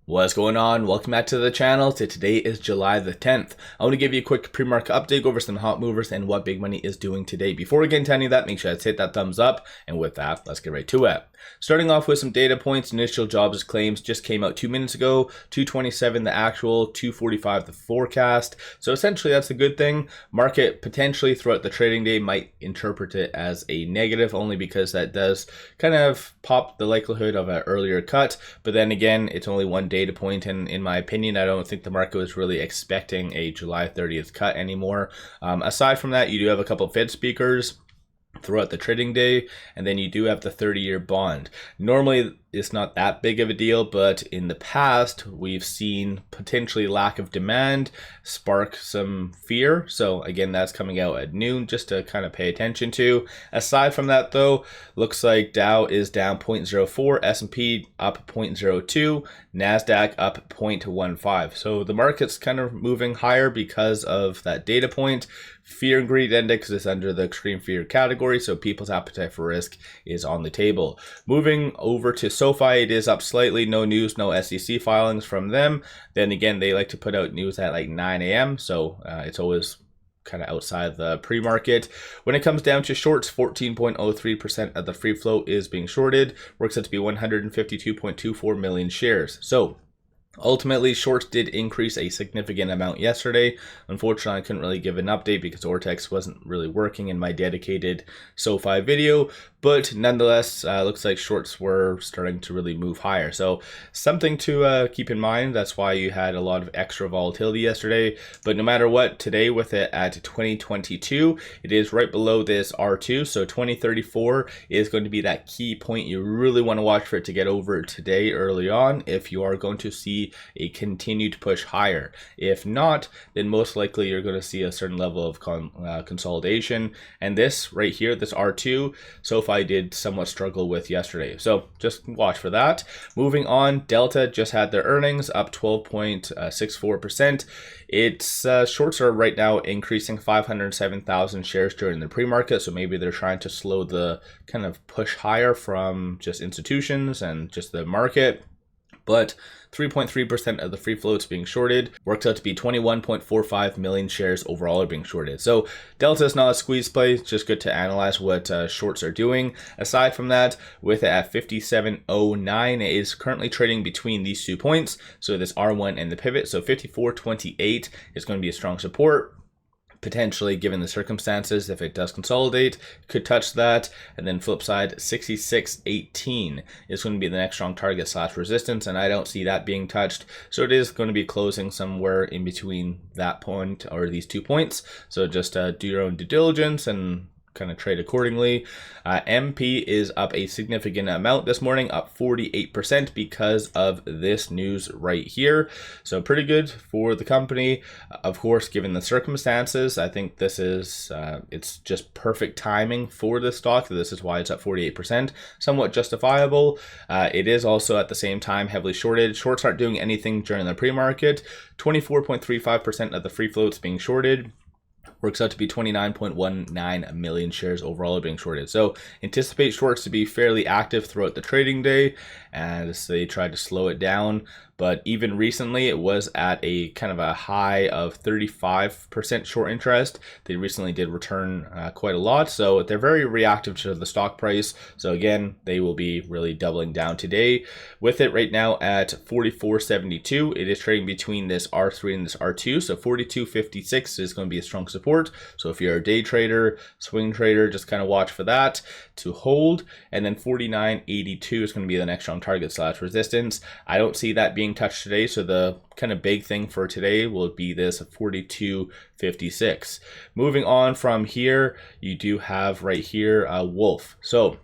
What's going on? Welcome back to the channel. Today is July the 10th. I want to give you a quick pre-market update, go over some hot movers and what big money is doing today. Before we get into any of that, make sure to hit that thumbs up. And with that, let's get right to it. Starting off with some data points, initial jobs claims just came out 2 minutes ago. 227 the actual, 245 the forecast. So essentially that's a good thing. Market potentially throughout the trading day might interpret it as a negative, only because that does kind of pop the likelihood of an earlier cut. But then again, it's only one data point, and in my opinion, I don't think the market was really expecting a July 30th cut anymore. Aside from that, you do have a couple of Fed speakers throughout the trading day, and then you do have the 30-year bond. Normally it's not that big of a deal, but in the past we've seen potentially lack of demand spark some fear. So again, that's coming out at noon, just to kind of pay attention to. Aside from that though, looks like Dow is down 0.04, S&P up 0.02, NASDAQ up 0.15. So the market's kind of moving higher because of that data point. Fear and greed index is under the extreme fear category, so people's appetite for risk is on the table. Moving over to Sofi, it is up slightly. No news, no SEC filings from them. Then again, they like to put out news at like 9 a.m., so it's always kind of outside the pre-market. When it comes down to shorts, 14.03% of the free float is being shorted. Works out to be 152.24 million shares. So ultimately, shorts did increase a significant amount yesterday. Unfortunately, I couldn't really give an update because Ortex wasn't really working in my dedicated SoFi video, but nonetheless, looks like shorts were starting to really move higher. So something to keep in mind. That's why you had a lot of extra volatility yesterday. But no matter what, today with it at 2022, it is right below this R2. So 2034 is going to be that key point. You really want to watch for it to get over today early on if you are going to see a continued push higher. If not, then most likely you're going to see a certain level of consolidation. And this right here, this R2, SoFi did somewhat struggle with yesterday. So just watch for that. Moving on, Delta just had their earnings up 12.64%. Its shorts are right now increasing 507,000 shares during the pre-market. So maybe they're trying to slow the kind of push higher from just institutions and just the market. But 3.3% of the free float's being shorted. Works out to be 21.45 million shares overall are being shorted. So Delta is not a squeeze play. It's just good to analyze what shorts are doing. Aside from that, with it at 57.09, it is currently trading between these 2 points. So this R1 and the pivot. So 54.28 is going to be a strong support. Potentially, given the circumstances, if it does consolidate, could touch that. And then flip side, 66.18 is going to be the next strong target / resistance, and I don't see that being touched. So it is going to be closing somewhere in between that point or these 2 points. So just do your own due diligence and kind of trade accordingly. MP is up a significant amount this morning, up 48% because of this news right here. So pretty good for the company. Of course, given the circumstances, I think this is it's just perfect timing for this stock. This is why it's up 48%, somewhat justifiable. It is also at the same time heavily shorted. Shorts aren't doing anything during the pre-market. 24.35% of the free float's being shorted. Works out to be 29.19 million shares overall being shorted. So anticipate shorts to be fairly active throughout the trading day as they try to slow it down. But even recently, it was at a kind of a high of 35% short interest. They recently did return quite a lot. So they're very reactive to the stock price. So again, they will be really doubling down today. With it right now at 44.72, it is trading between this R3 and this R2. So 42.56 is going to be a strong support. So if you're a day trader, swing trader, just kind of watch for that to hold. And then 49.82 is going to be the next strong target / resistance. I don't see that being touched today, so the kind of big thing for today will be this 42.56. Moving on from here, you do have right here Wolf. So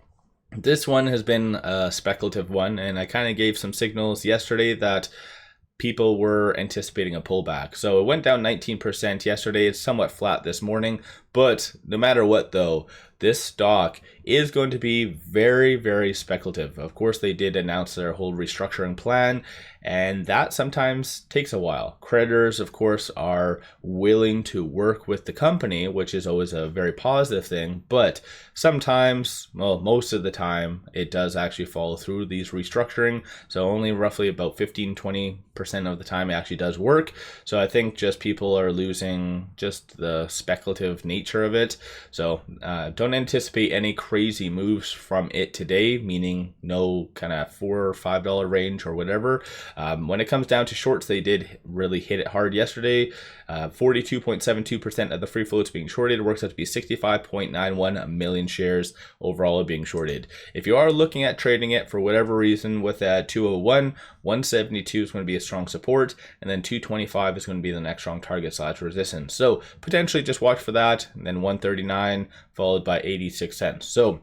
this one has been a speculative one, and I kind of gave some signals yesterday that people were anticipating a pullback. So it went down 19% yesterday. It's somewhat flat this morning, But no matter what though, this stock is going to be very, very speculative. Of course, they did announce their whole restructuring plan, and that sometimes takes a while. Creditors, of course, are willing to work with the company, which is always a very positive thing, but sometimes, well, most of the time, it does actually follow through these restructuring. So only roughly about 15-20% of the time it actually does work. So I think just people are losing just the speculative nature of it. So don't anticipate any crazy moves from it today, meaning no kind of $4 or $5 range or whatever. When it comes down to shorts, they did really hit it hard yesterday. 42.72% of the free floats being shorted. It works out to be 65.91 million shares overall being shorted. If you are looking at trading it for whatever reason with that 201, 172 is going to be a strong support, and then 225 is going to be the next strong target / resistance. So potentially just watch for that, and then 139 followed by 86 cents. So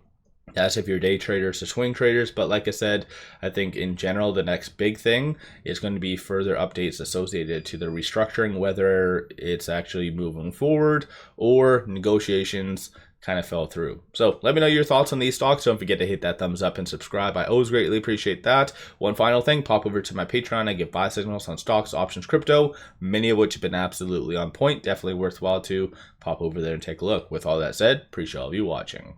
that's if you're day traders or swing traders. But like I said, I think in general, the next big thing is going to be further updates associated to the restructuring, whether it's actually moving forward or negotiations kind of fell through. So let me know your thoughts on these stocks. Don't forget to hit that thumbs up and subscribe. I always greatly appreciate that. One final thing, pop over to my Patreon. I give buy signals on stocks, options, crypto, many of which have been absolutely on point. Definitely worthwhile to pop over there and take a look. With all that said, appreciate all of you watching.